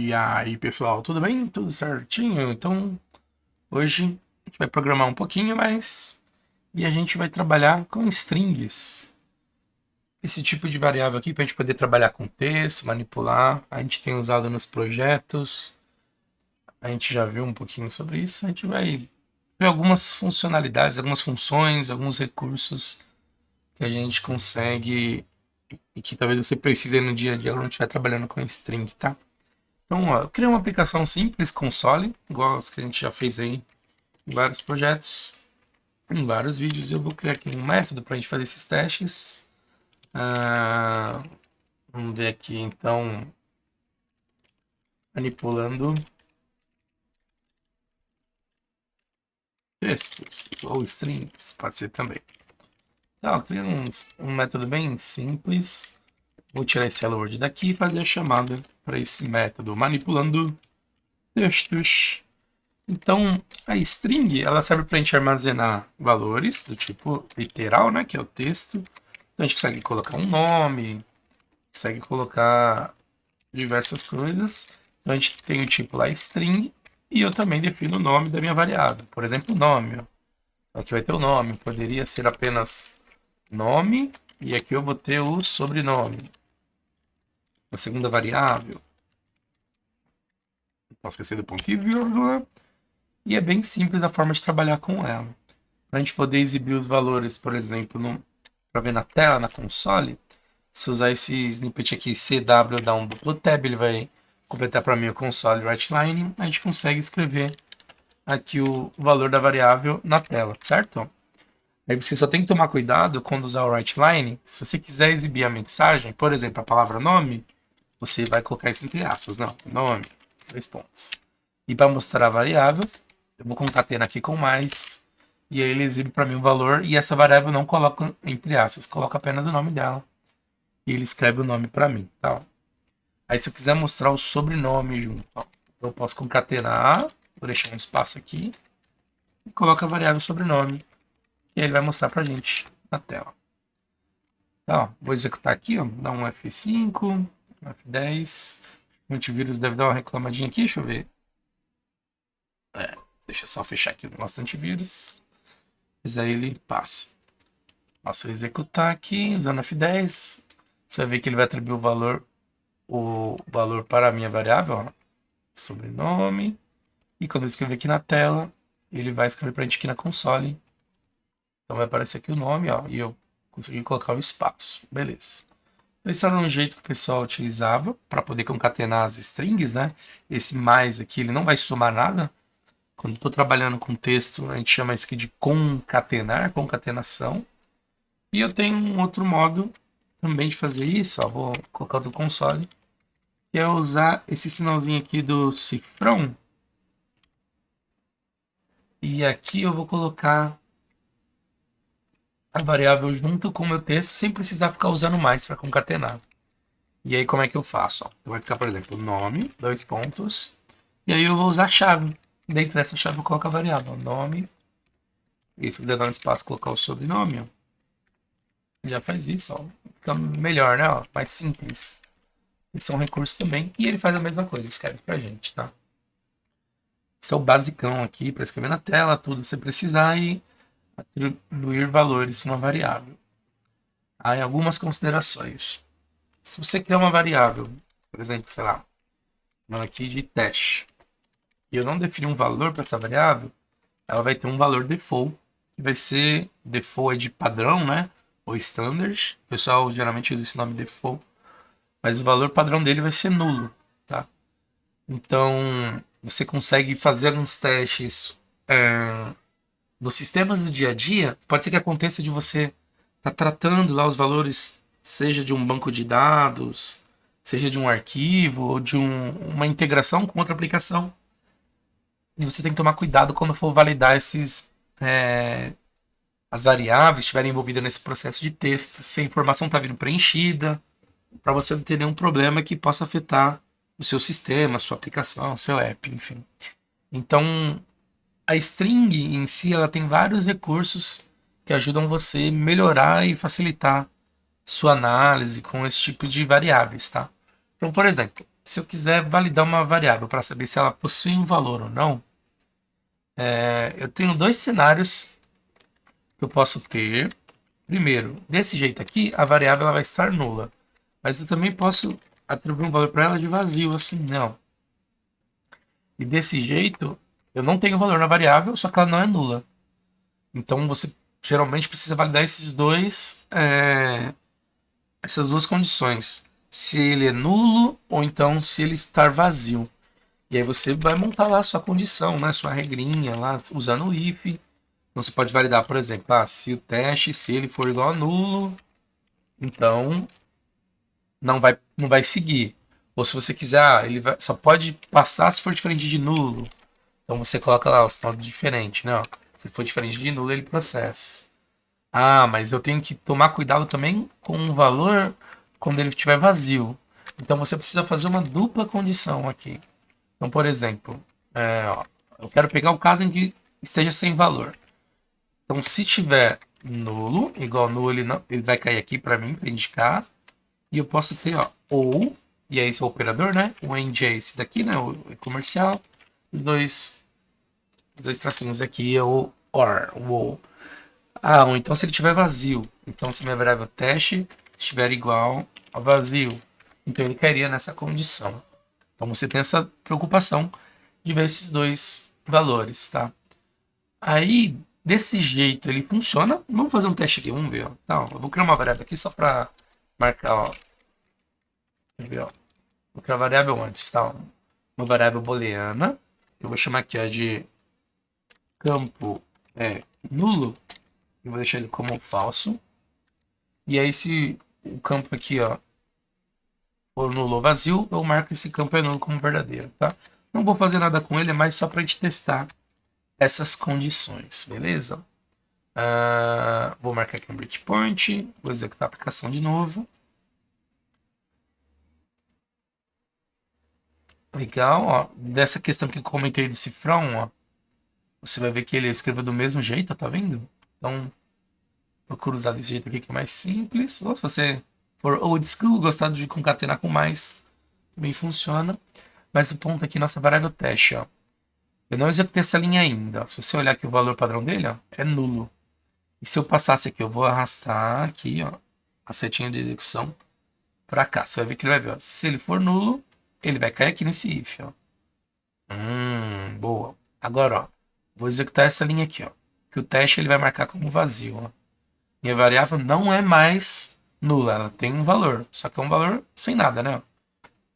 E aí, pessoal, tudo bem? Tudo certinho? Então, hoje a gente vai programar um pouquinho mais e a gente vai trabalhar com strings. Esse tipo de variável aqui para a gente poder trabalhar com texto, manipular. A gente tem usado nos projetos, a gente já viu um pouquinho sobre isso. A gente vai ver algumas funcionalidades, algumas funções, alguns recursos que a gente consegue e que talvez você precise no dia a dia quando a gente estiver trabalhando com string, tá? Então, ó, eu criei uma aplicação simples, console, igual as que a gente já fez aí em vários projetos, em vários vídeos. Eu vou criar aqui um método para a gente fazer esses testes. Vamos ver aqui, então, manipulando textos ou strings, pode ser também. Então, eu criei um método bem simples. Vou tirar esse hello world daqui e fazer a chamada para esse método, manipulando textos. Então, a string, ela serve para a gente armazenar valores do tipo literal, né, que é o texto. Então, a gente consegue colocar um nome, consegue colocar diversas coisas. Então, a gente tem o tipo lá string e eu também defino o nome da minha variável. Por exemplo, o nome. Ó. Aqui vai ter o nome, poderia ser apenas nome e aqui eu vou ter o sobrenome. A segunda variável, não posso esquecer do ponto e vírgula. E é bem simples a forma de trabalhar com ela. Para a gente poder exibir os valores, por exemplo, para ver na tela, na console, se usar esse snippet aqui, CW, dá um duplo tab, ele vai completar para mim o console writeLine, a gente consegue escrever aqui o valor da variável na tela, certo? Aí você só tem que tomar cuidado quando usar o writeLine. Se você quiser exibir a mensagem, por exemplo, a palavra nome, você vai colocar isso entre aspas, não, nome, 2 pontos. E para mostrar a variável, eu vou concatenar aqui com mais, e aí ele exibe para mim o valor, e essa variável não coloca entre aspas, coloca apenas o nome dela, e ele escreve o nome para mim, tá? Aí se eu quiser mostrar o sobrenome junto, ó, eu posso concatenar, vou deixar um espaço aqui, e coloco a variável sobrenome, e aí ele vai mostrar pra gente na tela. Tá, ó, vou executar aqui, ó, dar um F5, um F10, o antivírus deve dar uma reclamadinha aqui, deixa eu ver. Deixa eu só fechar aqui o nosso antivírus. Mas aí ele passa. Se eu executar aqui, usando F10, você vai ver que ele vai atribuir o valor para a minha variável, ó, sobrenome. E quando eu escrever aqui na tela, ele vai escrever para a gente aqui na console. Então vai aparecer aqui o nome, ó, e eu consegui colocar o espaço. Beleza. Então esse era um jeito que o pessoal utilizava para poder concatenar as strings, né? Esse mais aqui, ele não vai somar nada. Quando estou trabalhando com texto, a gente chama isso aqui de concatenar, concatenação. E eu tenho um outro modo também de fazer isso, ó, vou colocar do console, que é usar esse sinalzinho aqui do cifrão. E aqui eu vou colocar a variável junto com o meu texto, sem precisar ficar usando mais para concatenar. E aí como é que eu faço? Ó? Vai ficar, por exemplo, nome, 2 pontos, e aí eu vou usar a chave. Dentro dessa chave eu coloco a variável, nome, e se quiser dar um espaço colocar o sobrenome, ó, já faz isso, ó. Fica melhor, né? Ó, mais simples. Esse é um recurso também. E ele faz a mesma coisa, escreve pra gente, tá? Esse é o basicão aqui para escrever na tela, tudo que você precisar e atribuir valores para uma variável. Aí algumas considerações. Se você criar uma variável, por exemplo, sei lá, uma aqui de teste, e eu não definir um valor para essa variável, ela vai ter um valor default, que vai ser default é de padrão, né? Ou standard. O pessoal geralmente usa esse nome default. Mas o valor padrão dele vai ser nulo, tá? Então, você consegue fazer alguns testes nos sistemas do dia a dia. Pode ser que aconteça de você estar tratando lá os valores, seja de um banco de dados, seja de um arquivo, ou de uma integração com outra aplicação. E você tem que tomar cuidado quando for validar as variáveis estiverem envolvidas nesse processo de texto, se a informação está vindo preenchida, para você não ter nenhum problema que possa afetar o seu sistema, a sua aplicação, o seu app, enfim. Então, a string em si, ela tem vários recursos que ajudam você a melhorar e facilitar sua análise com esse tipo de variáveis, tá? Então, por exemplo, se eu quiser validar uma variável para saber se ela possui um valor ou não, eu tenho dois cenários que eu posso ter. Primeiro, desse jeito aqui, a variável ela vai estar nula. Mas eu também posso atribuir um valor para ela de vazio, assim, não. E desse jeito, eu não tenho valor na variável, só que ela não é nula. Então você geralmente precisa validar essas duas condições. Se ele é nulo ou então se ele estar vazio. E aí você vai montar lá a sua condição, né? Sua regrinha lá, usando o if. Então você pode validar, por exemplo, se o teste, se ele for igual a nulo, então não vai seguir. Ou se você quiser, só pode passar se for diferente de nulo. Então você coloca lá o sinal diferente, né? Ó. Se for diferente de nulo, ele processa. Mas eu tenho que tomar cuidado também com o valor quando ele estiver vazio. Então você precisa fazer uma dupla condição aqui. Então, por exemplo, eu quero pegar o caso em que esteja sem valor. Então, se tiver nulo, igual nulo, ele vai cair aqui para mim, para indicar. E eu posso ter, ou, e é esse o operador, né? O end é esse daqui, né? O comercial. Os dois tracinhos aqui é o or, o ou. Ou então se ele estiver vazio. Então, se minha variável teste estiver igual a vazio. Então, ele cairia nessa condição. Então, você tem essa preocupação de ver esses dois valores, tá? Aí, desse jeito, ele funciona. Vamos fazer um teste aqui, vamos ver. Ó. Então, eu vou criar uma variável aqui só para marcar, ó. Vamos ver, ó. Vou criar a variável antes, tá? Uma variável booleana. Eu vou chamar aqui, ó, de campo nulo. Eu vou deixar ele como falso. E aí, se o campo aqui, ó, for nulo ou vazio, eu marco esse campo é nulo como verdadeiro, tá? Não vou fazer nada com ele, é mais só para a gente testar essas condições, beleza? Vou marcar aqui um breakpoint, vou executar a aplicação de novo. Legal, ó. Dessa questão que eu comentei do cifrão, ó, você vai ver que ele escreveu do mesmo jeito, tá vendo? Então, procura usar desse jeito aqui que é mais simples. Ou se você for old school, gostar de concatenar com mais, também funciona. Mas o ponto aqui, nossa variável teste, ó. Eu não executei essa linha ainda. Se você olhar aqui o valor padrão dele, ó, é nulo. E se eu passasse aqui, eu vou arrastar aqui, ó, a setinha de execução para cá. Você vai ver que ele vai ver, ó, se ele for nulo, ele vai cair aqui nesse if, ó. Boa. Agora, ó, vou executar essa linha aqui, ó, que o teste ele vai marcar como vazio, ó. Minha variável não é mais nula, ela tem um valor, só que é um valor sem nada, né?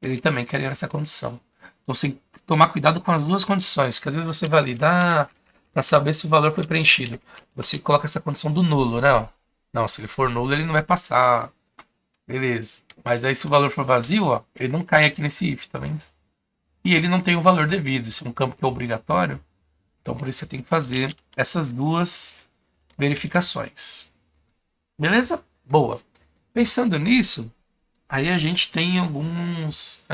Ele também queria nessa condição. Então, você tem que tomar cuidado com as duas condições, porque às vezes você valida para saber se o valor foi preenchido. Você coloca essa condição do nulo, né? Ó. Não, se ele for nulo, ele não vai passar. Beleza. Mas aí, se o valor for vazio, ó, ele não cai aqui nesse if, tá vendo? E ele não tem o valor devido. Isso é um campo que é obrigatório. Então, por isso você tem que fazer essas duas verificações. Beleza? Boa. Pensando nisso, aí a gente tem alguns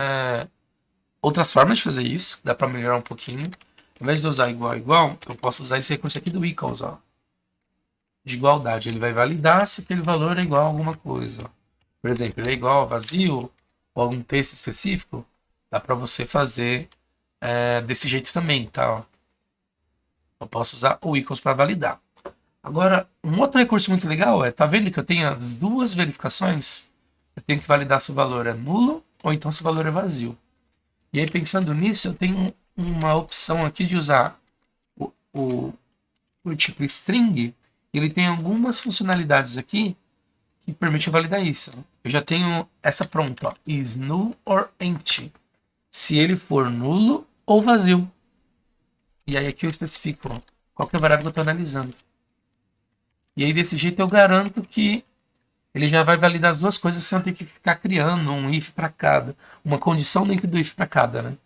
outras formas de fazer isso. Dá para melhorar um pouquinho. Ao invés de usar igual a igual, eu posso usar esse recurso aqui do equals, ó, de igualdade. Ele vai validar se aquele valor é igual a alguma coisa. Ó. Por exemplo, ele é igual a vazio ou algum texto específico. Dá para você fazer desse jeito também, tá? Ó. Eu posso usar o equals para validar. Agora, um outro recurso muito legal tá vendo que eu tenho as duas verificações? Eu tenho que validar se o valor é nulo ou então se o valor é vazio. E aí, pensando nisso, eu tenho uma opção aqui de usar o tipo string. Ele tem algumas funcionalidades aqui que permitem validar isso. Eu já tenho essa pronta, ó, is null or empty. Se ele for nulo ou vazio. E aí aqui eu especifico qual que é a variável que eu estou analisando. E aí desse jeito eu garanto que ele já vai validar as duas coisas sem eu ter que ficar criando um if para cada. Uma condição dentro do if para cada, né?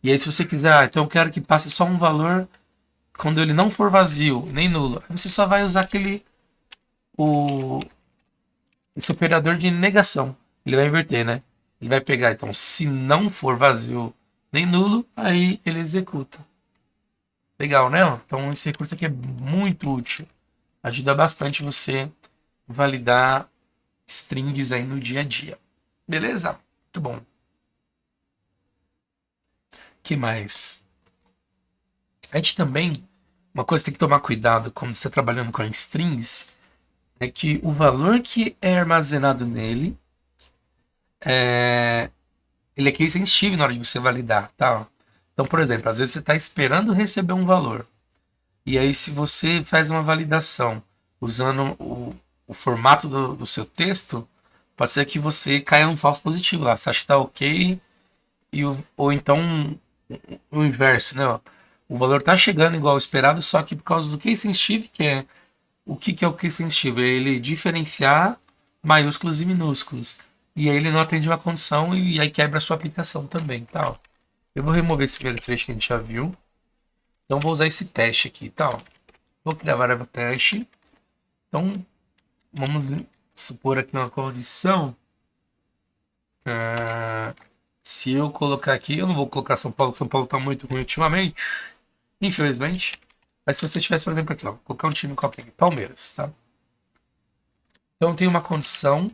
E aí se você quiser, então eu quero que passe só um valor quando ele não for vazio, nem nulo. Aí você só vai usar esse operador de negação. Ele vai inverter, né? Ele vai pegar, então, se não for vazio nem nulo, aí ele executa. Legal, né? Então esse recurso aqui é muito útil. Ajuda bastante você validar strings aí no dia a dia. Beleza? Muito bom. Que mais? A gente também, uma coisa que tem que tomar cuidado quando você está trabalhando com strings é que o valor que é armazenado nele ele é case sensível na hora de você validar, tá? Então, por exemplo, às vezes você está esperando receber um valor. E aí, se você faz uma validação usando o formato do seu texto, pode ser que você caia num falso positivo lá. Você acha que está ok, ou então o inverso, né? O valor está chegando igual ao esperado, só que por causa do case sensitive, que é o que é o case sensitive? É ele diferenciar maiúsculos e minúsculos. E aí ele não atende uma condição e aí quebra a sua aplicação também, tá? Eu vou remover esse primeiro trecho que a gente já viu. Então vou usar esse teste aqui, tá? Vou criar a variável teste. Então vamos supor aqui uma condição. Se eu colocar aqui, eu não vou colocar São Paulo, São Paulo tá muito ruim ultimamente, infelizmente. Mas se você tivesse, por exemplo, aqui, ó, colocar um time qualquer aqui, Palmeiras, tá? Então tem uma condição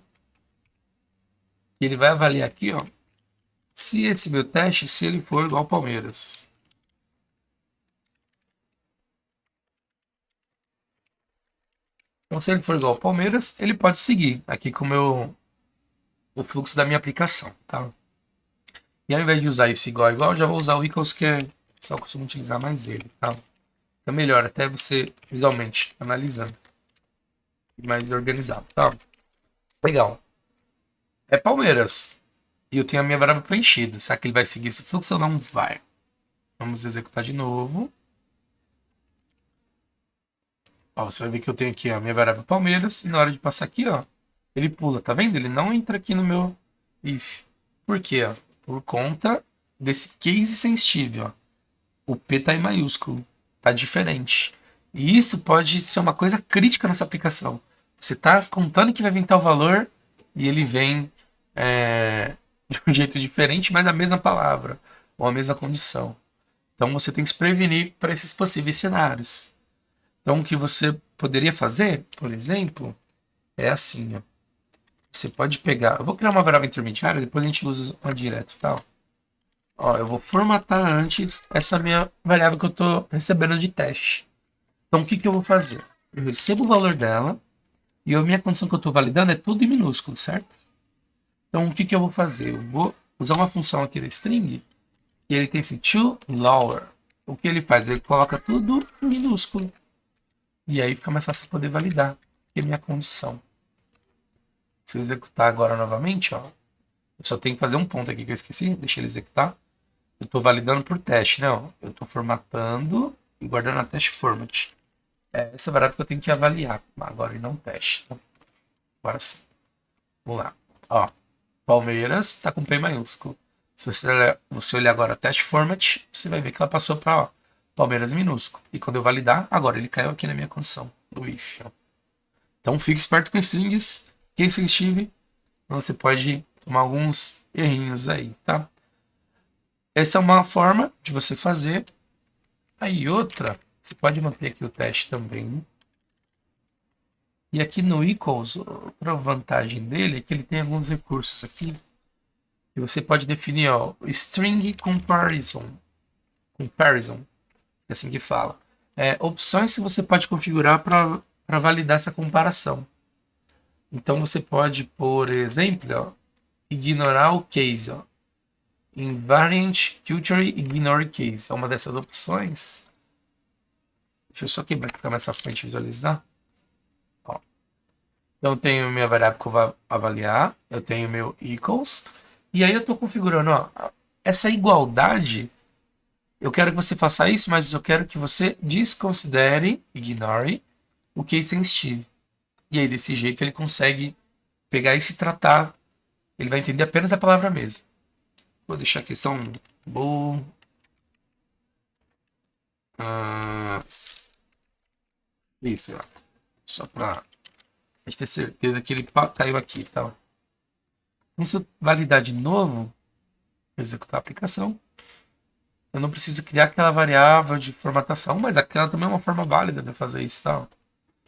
que ele vai avaliar aqui, ó, se esse meu teste, se ele for igual ao Palmeiras. Então se ele for igual ao Palmeiras, ele pode seguir aqui com o fluxo da minha aplicação, tá? E ao invés de usar esse igual a igual, eu já vou usar o equals, que é só costumo utilizar mais ele, tá? Fica melhor até você visualmente analisando. Mais organizado, tá? Legal. É Palmeiras. E eu tenho a minha variável preenchida. Será que ele vai seguir esse fluxo ou não vai? Vamos executar de novo. Ó, você vai ver que eu tenho aqui a minha variável Palmeiras. E na hora de passar aqui, ó, ele pula. Tá vendo? Ele não entra aqui no meu if. Por quê? Ó? Por conta desse case sensitive. Ó. O P tá em maiúsculo. Tá diferente. E isso pode ser uma coisa crítica nessa aplicação. Você tá contando que vai vir tal valor e ele vem de um jeito diferente, mas a mesma palavra ou a mesma condição. Então você tem que se prevenir para esses possíveis cenários. Então o que você poderia fazer, por exemplo, é assim. Ó. Você pode pegar... Eu vou criar uma variável intermediária, depois a gente usa uma direto, tá? Ó, eu vou formatar antes essa minha variável que eu estou recebendo de teste. Então o que eu vou fazer? Eu recebo o valor dela e a minha condição que eu estou validando é tudo em minúsculo, certo? Então, o que eu vou fazer? Eu vou usar uma função aqui da string e ele tem esse to lower. O que ele faz? Ele coloca tudo em minúsculo. E aí fica mais fácil para poder validar que é a minha condição. Se eu executar agora novamente, ó, eu só tenho que fazer um ponto aqui que eu esqueci. Deixa ele executar. Eu estou validando por teste, né? Ó. Eu estou formatando e guardando a teste format. É essa variável que eu tenho que avaliar agora e não teste. Tá? Agora sim. Vamos lá. Ó. Palmeiras está com P maiúsculo. Se você olhar agora test format, você vai ver que ela passou para Palmeiras minúsculo. E quando eu validar, agora ele caiu aqui na minha condição do if. Ó. Então fique esperto com strings. Case sensitive, você pode tomar alguns errinhos aí, tá? Essa é uma forma de você fazer. Aí outra, você pode manter aqui o teste também. E aqui no equals, outra vantagem dele é que ele tem alguns recursos aqui. E você pode definir, ó, string comparison. Comparison, é assim que fala. Opções que você pode configurar para validar essa comparação. Então você pode, por exemplo, ó, ignorar o case. Ó. Invariant Culture Ignore Case. É uma dessas opções. Deixa eu só quebrar que fica mais fácil para a gente visualizar. Ó. Então eu tenho minha variável que eu vou avaliar. Eu tenho meu equals. E aí eu estou configurando, ó, essa igualdade. Eu quero que você faça isso, mas eu quero que você desconsidere, ignore, o case sensitive. E aí desse jeito ele consegue pegar e se tratar. Ele vai entender apenas a palavra mesmo. Vou deixar aqui só um bool. Isso, ó. Só para a gente ter certeza que ele caiu aqui, tá? Então se eu validar de novo, executar a aplicação, eu não preciso criar aquela variável de formatação, mas aquela também é uma forma válida de fazer isso, tá?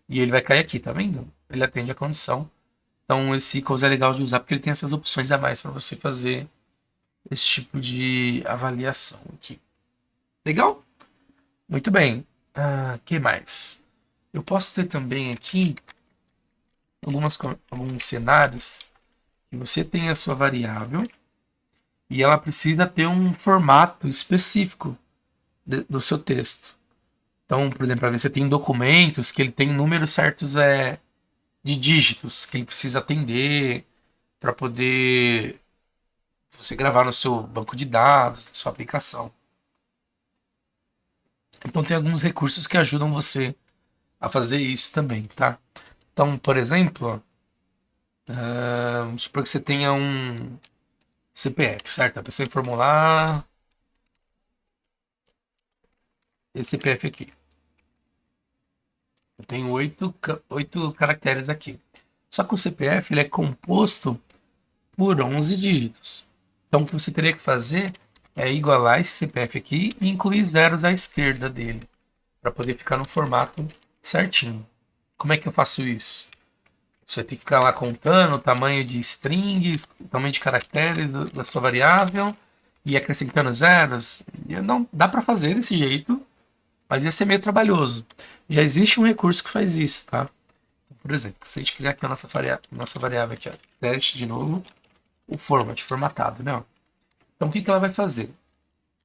E ele vai cair aqui, tá vendo? Ele atende a condição. Então esse equals é legal de usar porque ele tem essas opções a mais para você fazer esse tipo de avaliação aqui. Legal? Muito bem. Que mais? Eu posso ter também aqui alguns cenários que você tem a sua variável e ela precisa ter um formato específico do seu texto. Então, por exemplo, você tem documentos que ele tem números certos de dígitos que ele precisa atender para poder você gravar no seu banco de dados, na sua aplicação. Então, tem alguns recursos que ajudam você a fazer isso também, tá? Então, por exemplo, vamos supor que você tenha um CPF, certo? A pessoa informou lá esse CPF aqui. Eu tenho oito caracteres aqui. Só que o CPF ele é composto por 11 dígitos. Então, o que você teria que fazer é igualar esse CPF aqui e incluir zeros à esquerda dele, para poder ficar no formato certinho. Como é que eu faço isso? Você vai ter que ficar lá contando o tamanho de strings, o tamanho de caracteres da sua variável e acrescentando zeros. Não dá para fazer desse jeito, mas ia ser meio trabalhoso. Já existe um recurso que faz isso, tá? Por exemplo, se a gente criar aqui a nossa variável aqui, ó, teste de novo, o formatado, né? Então o que ela vai fazer?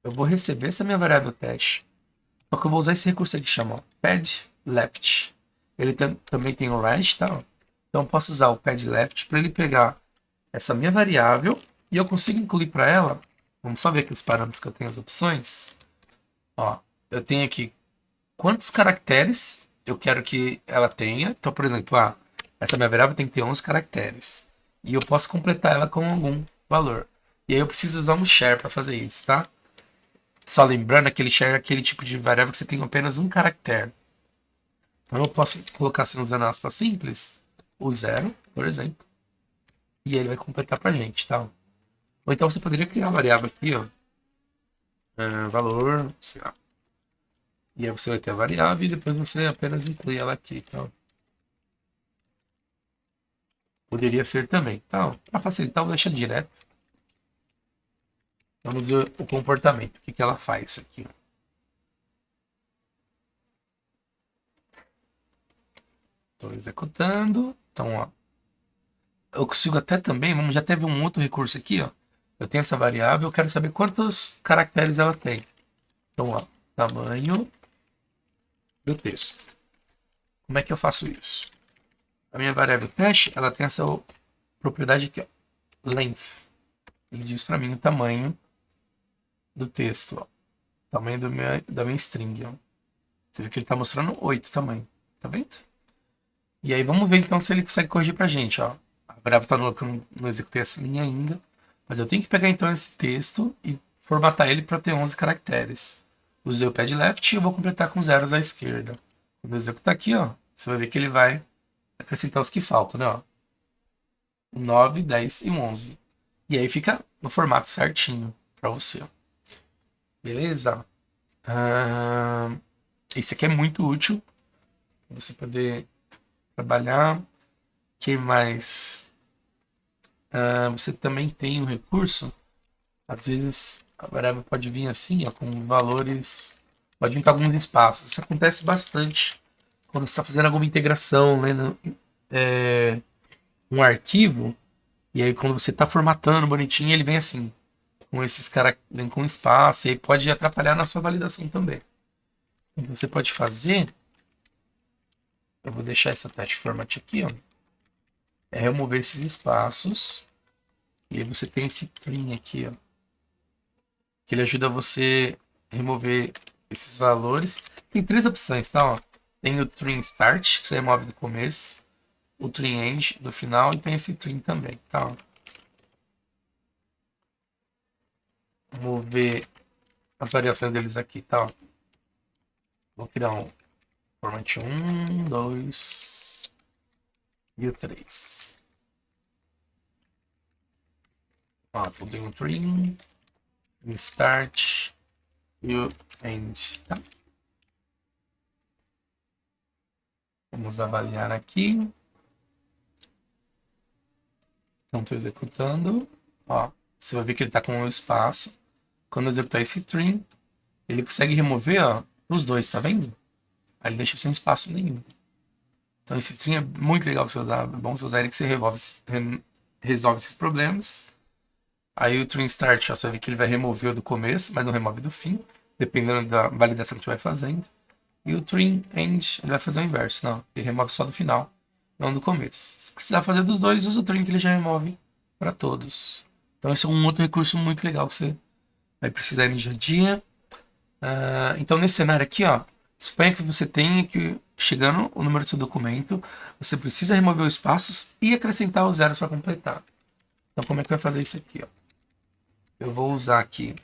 Eu vou receber essa minha variável teste, só que eu vou usar esse recurso aqui que chama pad left. Ele também tem o right, tá? Então eu posso usar o pad left para ele pegar essa minha variável e eu consigo incluir para ela. Vamos só ver aqui os parâmetros que eu tenho as opções. Ó, eu tenho aqui quantos caracteres eu quero que ela tenha. Então, por exemplo, essa minha variável tem que ter 11 caracteres. E eu posso completar ela com algum valor. E aí eu preciso usar um share para fazer isso, tá? Só lembrando, aquele share é aquele tipo de variável que você tem apenas um caractere. Então eu posso colocar assim usando aspas simples, o zero, por exemplo. E ele vai completar pra gente, tá? Ou então você poderia criar uma variável aqui, ó. Valor, sei lá. E aí você vai ter a variável e depois você apenas inclui ela aqui, tá? Poderia ser também. Então, para facilitar, vou deixar direto. Vamos ver o comportamento. O que ela faz aqui. Estou executando. Então, ó. Eu consigo até também, já teve um outro recurso aqui, ó. Eu tenho essa variável, eu quero saber quantos caracteres ela tem. Então, ó, tamanho do texto. Como é que eu faço isso? A minha variável teste, ela tem essa propriedade aqui, ó. Length. Ele diz para mim o tamanho do texto, ó. Tamanho da minha string, ó. Você vê que ele está mostrando 8 tamanho. Tá vendo? E aí vamos ver então se ele consegue corrigir pra gente, ó. A variável está nula, que eu não executei essa linha ainda. Mas eu tenho que pegar então esse texto e formatar ele para ter 11 caracteres. Usei o pad left e eu vou completar com zeros à esquerda. Quando eu executar aqui, ó, você vai ver que ele vai acrescentar os que faltam, né? Ó. O 9, 10 e 11. E aí fica no formato certinho para você. Beleza? Esse aqui é muito útil para você poder trabalhar. O que mais? Você também tem um recurso. Às vezes a variável pode vir assim, ó, com valores. Pode vir com alguns espaços. Isso acontece bastante quando você está fazendo alguma integração, lendo um arquivo. E aí quando você está formatando bonitinho, ele vem assim, com esses caras, vem com espaço. E aí pode atrapalhar na sua validação também. Então você pode fazer. Eu vou deixar essa teste format aqui, ó. É remover esses espaços. E aí você tem esse trim aqui, ó. Que ele ajuda você a remover esses valores. Tem três opções, tá? Ó. Tem o trim start, que você remove do começo. O trim end do final. E tem esse trim também, tá? Ó. Vamos ver as variações deles aqui, tá? Ó. Vou criar um format 1, 2 e o 3. Ó, então tem o trim, start e o end, tá? Vamos avaliar aqui. Então, estou executando. Ó, Você vai ver que ele está com um espaço. Quando eu executar esse trim, ele consegue remover, ó, os dois, tá vendo? Aí ele deixa sem espaço nenhum. Então esse trim é muito legal você usar. É bom você usar ele que você resolve esses problemas. Aí o trim start, ó, você vai ver que ele vai remover o do começo, mas não remove do fim, dependendo da validação que você vai fazendo. E o trim end, ele vai fazer o inverso, não. Ele remove só do final, não do começo. Se precisar fazer dos dois, usa o trim que ele já remove para todos. Então esse é um outro recurso muito legal que você vai precisar no dia a dia. Então nesse cenário aqui, ó, suponha que você tenha que, chegando o número do seu documento, você precisa remover os espaços e acrescentar os zeros para completar. Então como é que vai fazer isso aqui, ó? Eu vou usar aqui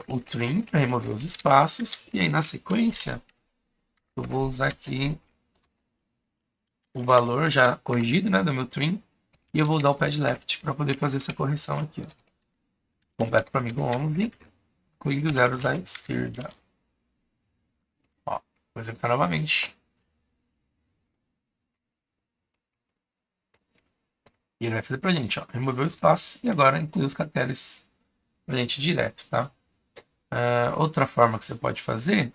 o trim para remover os espaços. E aí na sequência, eu vou usar aqui o valor já corrigido, né, do meu trim. E eu vou usar o pad left para poder fazer essa correção aqui, ó. Completo para amigo 11, incluindo zeros à esquerda. Ó, vou executar novamente. E ele vai fazer pra gente, ó, remover o espaço e agora incluir os caracteres pra gente direto, tá? Outra forma que você pode fazer,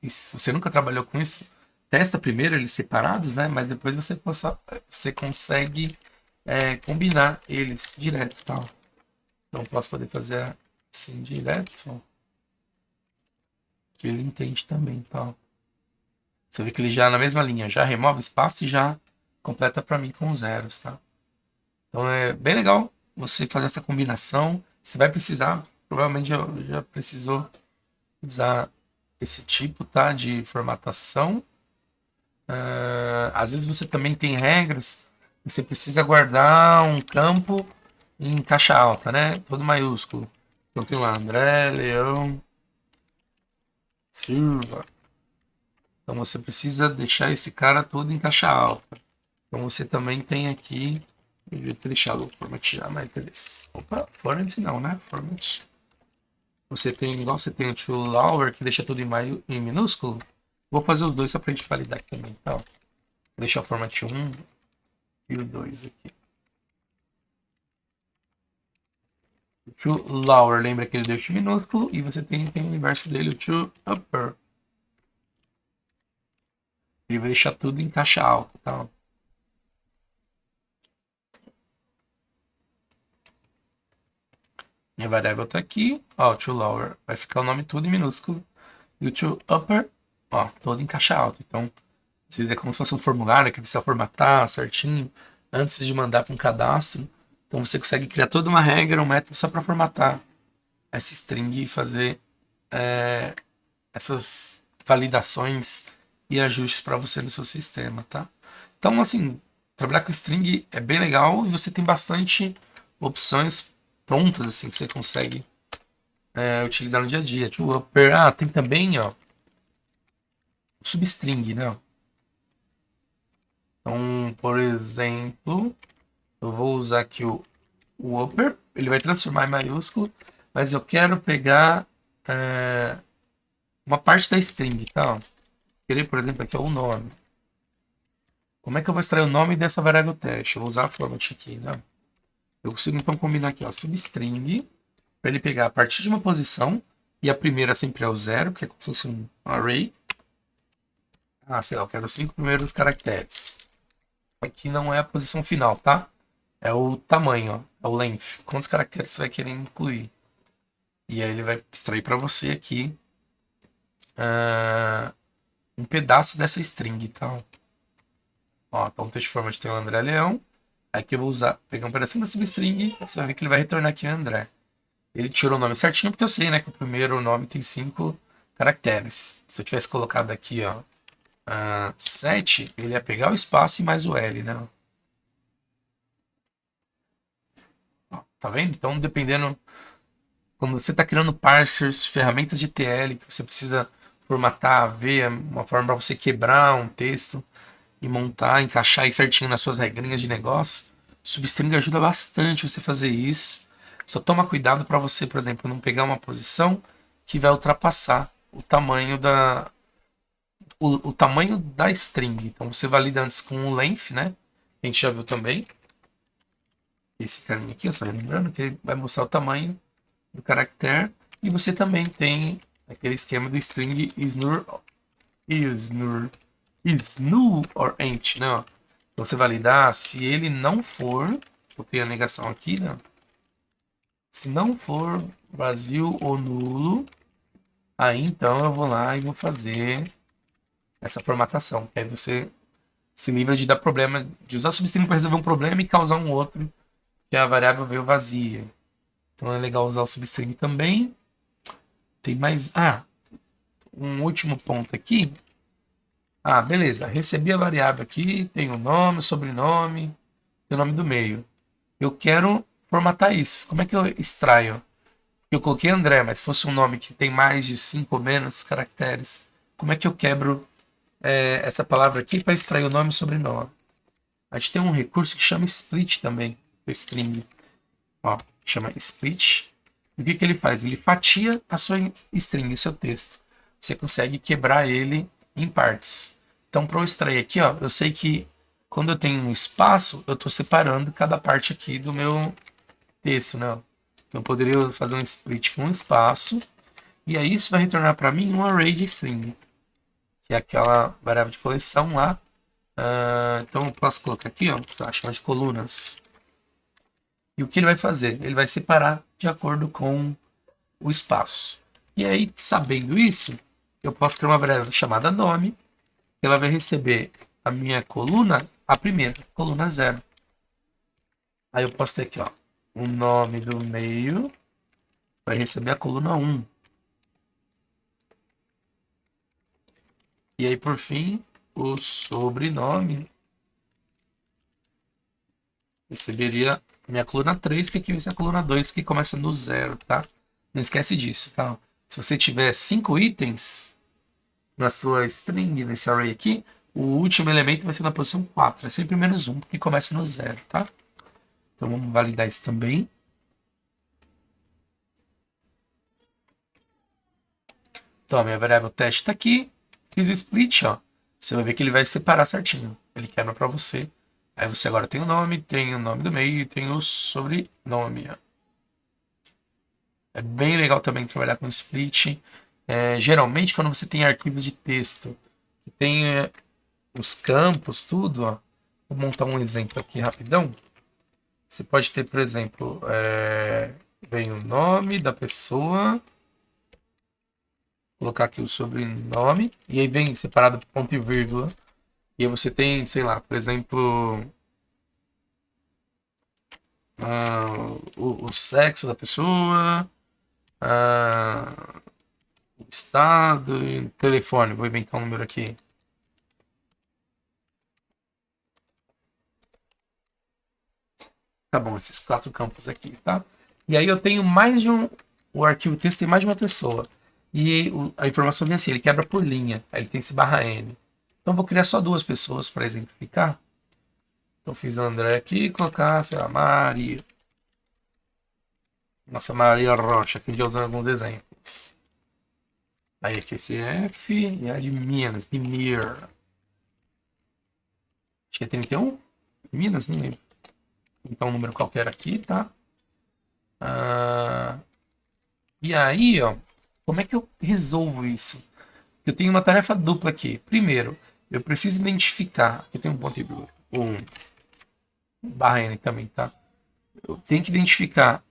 e se você nunca trabalhou com isso, testa primeiro eles separados, né? Mas depois você consegue combinar eles direto, tá? Então posso poder fazer assim direto, que ele entende também, tá? Você vê que ele já na mesma linha, já remove o espaço e já completa para mim com zeros, tá? Então é bem legal você fazer essa combinação. Você vai precisar, provavelmente já precisou usar esse tipo, tá, de formatação. Às vezes você também tem regras, você precisa guardar um campo em caixa alta, né? Todo maiúsculo. Então tem lá André, Leão, Silva. Então você precisa deixar esse cara todo em caixa alta. Então você também tem aqui, eu devia ter deixado o formatear, mas beleza. Opa, format não, né? Format. Você tem, igual você tem o toLower, que deixa tudo em minúsculo. Vou fazer os dois só pra gente validar aqui também, tá? Vou deixar o format 1 e o 2 aqui. O toLower, lembra que ele deixa minúsculo, e você tem o inverso dele, o toUpper. Ele vai deixar tudo em caixa alta, tá? Minha variável tá aqui, ó, o toLower vai ficar o nome tudo em minúsculo. E o toUpper, ó, todo em caixa alta. Então, é como se fosse um formulário que precisa formatar certinho antes de mandar para um cadastro. Então você consegue criar toda uma regra, um método só para formatar essa string e fazer essas validações e ajustes para você no seu sistema, tá? Então, assim, trabalhar com string é bem legal e você tem bastante opções prontas, assim, que você consegue utilizar no dia a dia. Tem também, ó, o substring, né? Então, por exemplo, eu vou usar aqui o upper, ele vai transformar em maiúsculo, mas eu quero pegar uma parte da string, tá? Querer, por exemplo, aqui é o nome. Como é que eu vou extrair o nome dessa variável teste? Eu vou usar a format aqui, né? Eu consigo então combinar aqui, ó, substring, para ele pegar a partir de uma posição, e a primeira sempre é o zero, que é como se fosse um array. Sei lá, eu quero os 5 primeiros caracteres. Aqui não é a posição final, tá? É o tamanho, ó, é o length. Quantos caracteres você vai querer incluir? E aí ele vai extrair para você aqui um pedaço dessa string, tá? Ó, então o texto format tem o André Leão. Aqui eu vou pegar um pedacinho da substring, você vai ver que ele vai retornar aqui o André. Ele tirou o nome certinho porque eu sei, né, que o primeiro nome tem 5 caracteres. Se eu tivesse colocado aqui, ó, 7, ele ia pegar o espaço e mais o L, né? Ó, tá vendo? Então, dependendo, quando você está criando parsers, ferramentas de TL, que você precisa formatar, ver uma forma para você quebrar um texto e montar, encaixar aí certinho nas suas regrinhas de negócio, substring ajuda bastante você fazer isso. Só toma cuidado para você, por exemplo, não pegar uma posição que vai ultrapassar o tamanho o tamanho da string. Então você valida antes com o length, né? A gente já viu também. esse carinha aqui, só lembrando que ele vai mostrar o tamanho do caractere. E você também tem aquele esquema do string is null or empty, né? Ó. Então você validar se ele não for, eu tenho a negação aqui, né? Se não for vazio ou nulo, aí então eu vou lá e vou fazer essa formatação. Que aí você se livra de dar problema, de usar substring para resolver um problema e causar um outro, que a variável veio vazia. Então é legal usar o substring também. Tem mais. Um último ponto aqui. Beleza. Recebi a variável aqui, tem o nome, o sobrenome, tem o nome do meio. Eu quero formatar isso. Como é que eu extraio? Eu coloquei André, mas se fosse um nome que tem mais de 5 ou menos caracteres, como é que eu quebro essa palavra aqui para extrair o nome e sobrenome? A gente tem um recurso que chama split também, o string. Ó, chama split. E o que ele faz? Ele fatia a sua string, o seu texto. Você consegue quebrar ele em partes. Então, para eu extrair aqui, ó, eu sei que quando eu tenho um espaço, eu estou separando cada parte aqui do meu texto, né? Então, eu poderia fazer um split com um espaço, e aí isso vai retornar para mim um array de string, que é aquela variável de coleção lá. Então, eu posso colocar aqui, ó, chamar de colunas. E o que ele vai fazer? Ele vai separar de acordo com o espaço. E aí, sabendo isso, eu posso criar uma variável chamada nome, que ela vai receber a minha coluna, a primeira, coluna 0. Aí eu posso ter aqui, ó, o nome do meio vai receber a coluna 1. E aí, por fim, o sobrenome receberia minha coluna 3, que aqui vai ser a coluna 2, porque começa no 0, tá? Não esquece disso, tá? Se você tiver 5 itens na sua string, nesse array aqui, o último elemento vai ser na posição 4. É sempre menos 1, porque começa no 0, tá? Então vamos validar isso também. Então a minha variável teste está aqui. Fiz o split, ó. Você vai ver que ele vai separar certinho. Ele quebra para você. Aí você agora tem o nome do meio e tem o sobrenome, ó. É bem legal também trabalhar com split. Geralmente, quando você tem arquivos de texto, que tem os campos, tudo, ó. Vou montar um exemplo aqui rapidão. Você pode ter, por exemplo, vem o nome da pessoa, colocar aqui o sobrenome, e aí vem separado por ponto e vírgula. E aí você tem, sei lá, por exemplo, o sexo da pessoa, o estado, e telefone. Vou inventar um número aqui. Tá bom, esses 4 campos aqui, tá? E aí eu tenho mais de um. O arquivo texto tem mais de uma pessoa. E a informação vem assim, ele quebra por linha. Aí ele tem esse barra N. Então eu vou criar só 2 pessoas para exemplificar. Então fiz a André aqui, colocar, sei lá, Maria. Nossa, Maria Rocha, que a gente já usando alguns exemplos. Aí aqui esse F e a de Minas, Mimir. Acho que é 31? Minas, não lembro. Então um número qualquer aqui, tá? E aí, ó, como é que eu resolvo isso? Eu tenho uma tarefa dupla aqui. Primeiro, eu preciso identificar. Aqui tem um ponto e um barra N também, tá? Eu tenho que identificar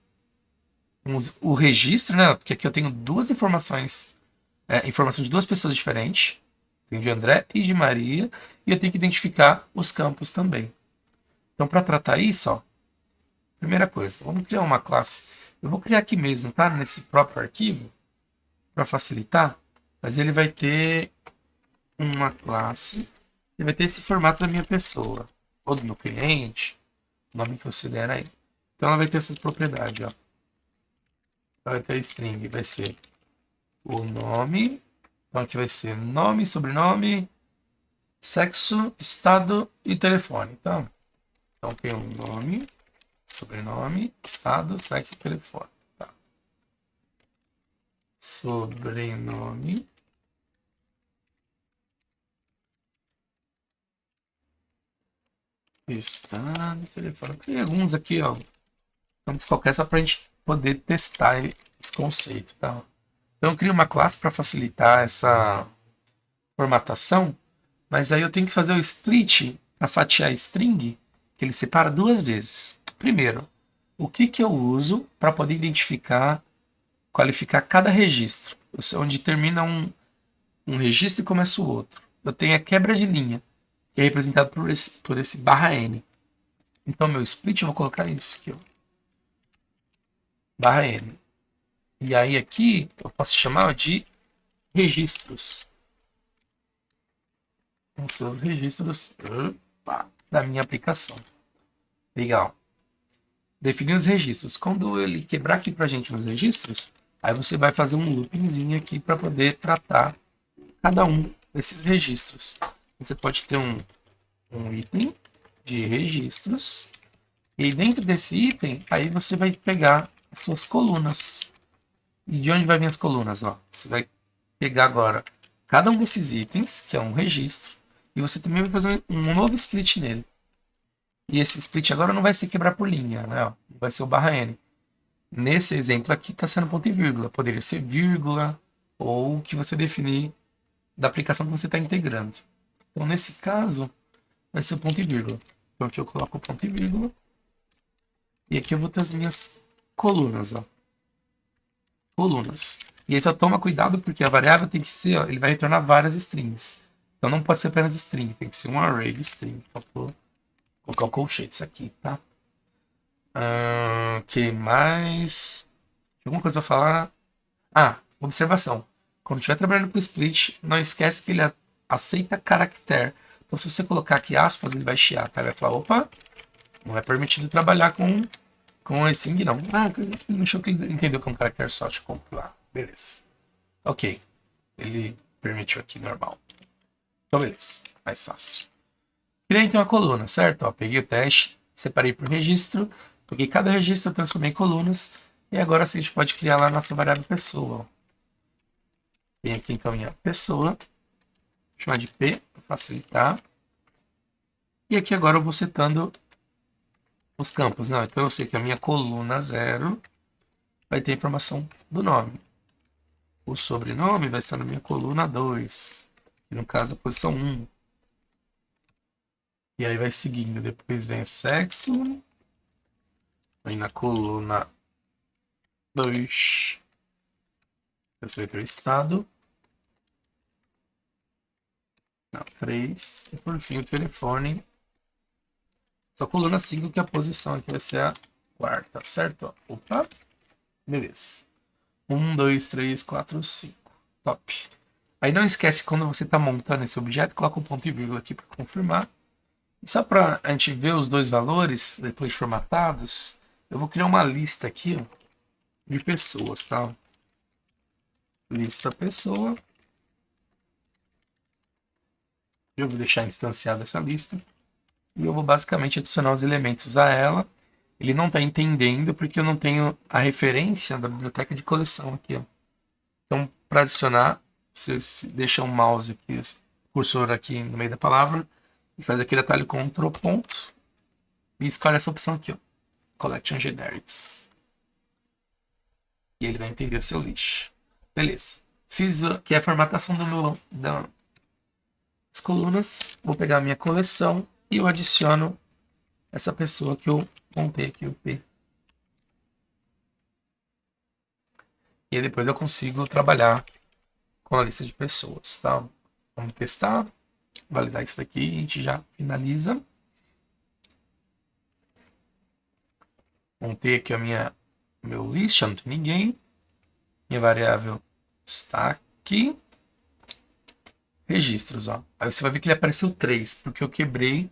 o registro, né? Porque aqui eu tenho 2 informações, informação de 2 pessoas diferentes. Tem de André e de Maria. E eu tenho que identificar os campos também. Então, para tratar isso, ó, primeira coisa, vamos criar uma classe. Eu vou criar aqui mesmo, tá? Nesse próprio arquivo, para facilitar. Mas ele vai ter uma classe. Ele vai ter esse formato da minha pessoa. Ou do meu cliente. O nome que você der aí. Então ela vai ter essas propriedades, ó. Ela vai ter a string, vai ser o nome. Então aqui vai ser nome, sobrenome, sexo, estado e telefone. Então tem o nome, sobrenome, estado, sexo e telefone. Tá. Sobrenome. Estado, telefone. Tem alguns aqui, ó. Então, qualquer só para a gente poder testar esse conceito, tá? Então, eu crio uma classe para facilitar essa formatação, mas aí eu tenho que fazer o split para fatiar string, que ele separa duas vezes. Primeiro, o que eu uso para poder identificar, qualificar cada registro. Onde termina um registro e começa o outro. Eu tenho a quebra de linha, que é representado por esse barra N. Então, meu split, eu vou colocar isso aqui, ó. Barra N. E aí aqui, eu posso chamar de registros. Vão ser os registros da minha aplicação. Legal. Definir os registros. Quando ele quebrar aqui pra gente nos registros, aí você vai fazer um loopingzinho aqui para poder tratar cada um desses registros. Você pode ter um item de registros. E dentro desse item, aí você vai pegar as suas colunas. E de onde vai vir as colunas? Ó, você vai pegar agora cada um desses itens, que é um registro, e você também vai fazer um novo split nele. E esse split agora não vai ser quebrar por linha, né? Ó, vai ser o barra N. Nesse exemplo aqui está sendo ponto e vírgula. Poderia ser vírgula ou o que você definir da aplicação que você está integrando. Então, nesse caso, vai ser o ponto e vírgula. Então, aqui eu coloco o ponto e vírgula. E aqui eu vou ter as minhas colunas, ó. Colunas. E aí só toma cuidado porque a variável tem que ser, ó, ele vai retornar várias strings. Então não pode ser apenas string, tem que ser um array de string. Vou colocar o colchetes aqui, tá? Que mais? Alguma coisa para falar? Observação. Quando estiver trabalhando com split, não esquece que ele aceita caractere. Então se você colocar aqui aspas, ele vai chiar, tá? Ele vai falar, opa, não é permitido trabalhar com a string, não. Não achou que ele entendeu que é um caractere só. Deixa eu compilar. Beleza. Ok. Ele permitiu aqui, normal. Então, beleza. Mais fácil. Criei então a coluna, certo? Ó, peguei o teste, separei por registro, peguei cada registro, transformei em colunas, e agora sim a gente pode criar lá a nossa variável pessoa. Ó. Tem aqui então a minha pessoa, vou chamar de P, para facilitar. E aqui agora eu vou setando os campos. Não, então eu sei que a minha coluna 0 vai ter a informação do nome. O sobrenome vai estar na minha coluna 2, que no caso é a posição 1. E aí vai seguindo. Depois vem o sexo. Vem na coluna 2. Você vai ter o estado. Não, 3. E por fim o telefone. Só coluna 5, que a posição aqui vai ser a quarta, certo? Opa. Beleza. 1, 2, 3, 4, 5. Top. Aí não esquece, quando você está montando esse objeto, coloca um ponto e vírgula aqui para confirmar. E só para a gente ver os dois valores, depois formatados, eu vou criar uma lista aqui, ó, de pessoas, tá? Lista pessoa. Eu vou deixar instanciada essa lista. E eu vou basicamente adicionar os elementos a ela. Ele não está entendendo porque eu não tenho a referência da biblioteca de coleção aqui, ó. Então, para adicionar, você deixa o mouse aqui, o cursor aqui no meio da palavra, e faz aquele atalho Ctrl ponto, e escolhe essa opção aqui, ó, Collection Generics. E ele vai entender o seu lixo. Beleza. Fiz aqui a formatação das colunas. Vou pegar a minha coleção e eu adiciono essa pessoa que eu montei aqui, o P. E aí depois eu consigo trabalhar com a lista de pessoas, tá? Vamos testar, validar isso daqui e a gente já finaliza. Montei aqui meu list, não tem ninguém. Minha variável está aqui. Registros, ó. Aí você vai ver que ele apareceu 3, porque eu quebrei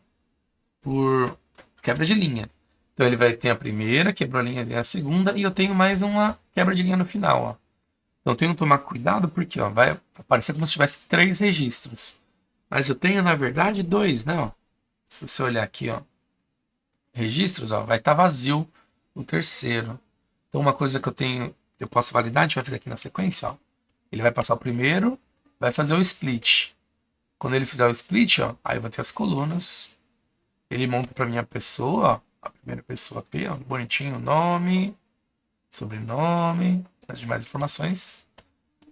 por quebra de linha. Então ele vai ter a primeira, quebrou a linha, a segunda, e eu tenho mais uma quebra de linha no final, ó. Então eu tenho que tomar cuidado porque, ó, vai aparecer como se tivesse 3 registros. Mas eu tenho, na verdade, 2, né, ó. Se você olhar aqui, ó, registros, ó, vai estar vazio o terceiro. Então uma coisa que eu posso validar, a gente vai fazer aqui na sequência, ó. Ele vai passar o primeiro, vai fazer o split. Quando ele fizer o split, ó, aí eu vou ter as colunas. Ele monta para minha pessoa, ó, A primeira pessoa P, ó, bonitinho, nome, sobrenome, as demais informações.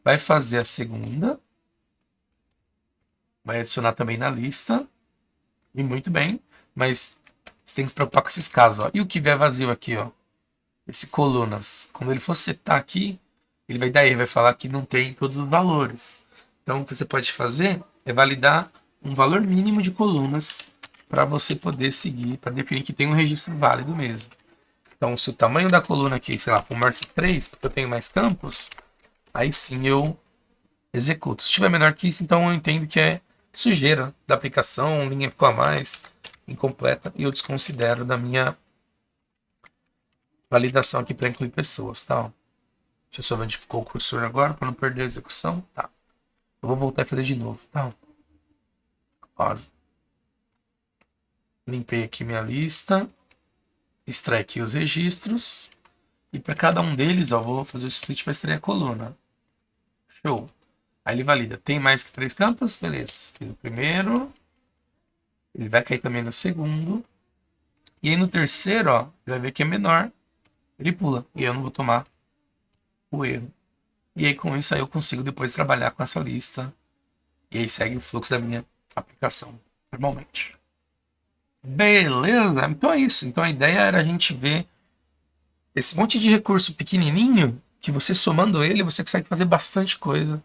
Vai fazer a segunda. Vai adicionar também na lista. E muito bem. Mas você tem que se preocupar com esses casos, ó. E o que vier vazio aqui, ó. Esse colunas. Quando ele for setar aqui, ele vai dar erro, vai falar que não tem todos os valores. Então, o que você pode fazer é validar um valor mínimo de colunas para você poder seguir, para definir que tem um registro válido mesmo. Então, se o tamanho da coluna aqui, sei lá, for maior que 3, porque eu tenho mais campos, aí sim eu executo. Se estiver menor que isso, então eu entendo que é sujeira da aplicação, linha ficou a mais, incompleta, e eu desconsidero da minha validação aqui para incluir pessoas, tá? Deixa eu só ver onde ficou o cursor agora, para não perder a execução. Tá. Eu vou voltar e fazer de novo, tá? Ó, limpei aqui minha lista, extrai aqui os registros, e para cada um deles, ó, vou fazer o split para extrair a coluna. Show. Aí ele valida. Tem mais que 3 campos? Beleza. Fiz o primeiro. Ele vai cair também no segundo. E aí no terceiro, ó, ele vai ver que é menor. Ele pula. E eu não vou tomar o erro. E aí com isso aí eu consigo depois trabalhar com essa lista. E aí segue o fluxo da minha aplicação normalmente. Beleza? Então é isso. Então a ideia era a gente ver esse monte de recurso pequenininho que você somando ele, você consegue fazer bastante coisa.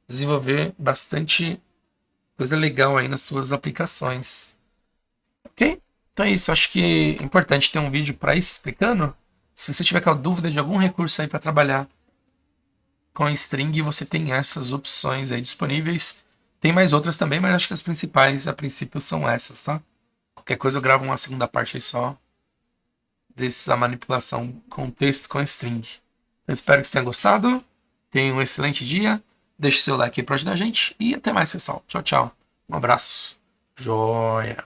Desenvolver bastante coisa legal aí nas suas aplicações. Ok? Então é isso. Acho que é importante ter um vídeo para isso explicando. Se você tiver com dúvida de algum recurso aí para trabalhar com string, você tem essas opções aí disponíveis. Tem mais outras também, mas acho que as principais a princípio são essas, tá? Qualquer coisa eu gravo uma segunda parte aí só dessa manipulação com texto com string. Então espero que você tenha gostado. Tenha um excelente dia. Deixe seu like aí para ajudar a gente. E até mais, pessoal. Tchau, tchau. Um abraço. Joia.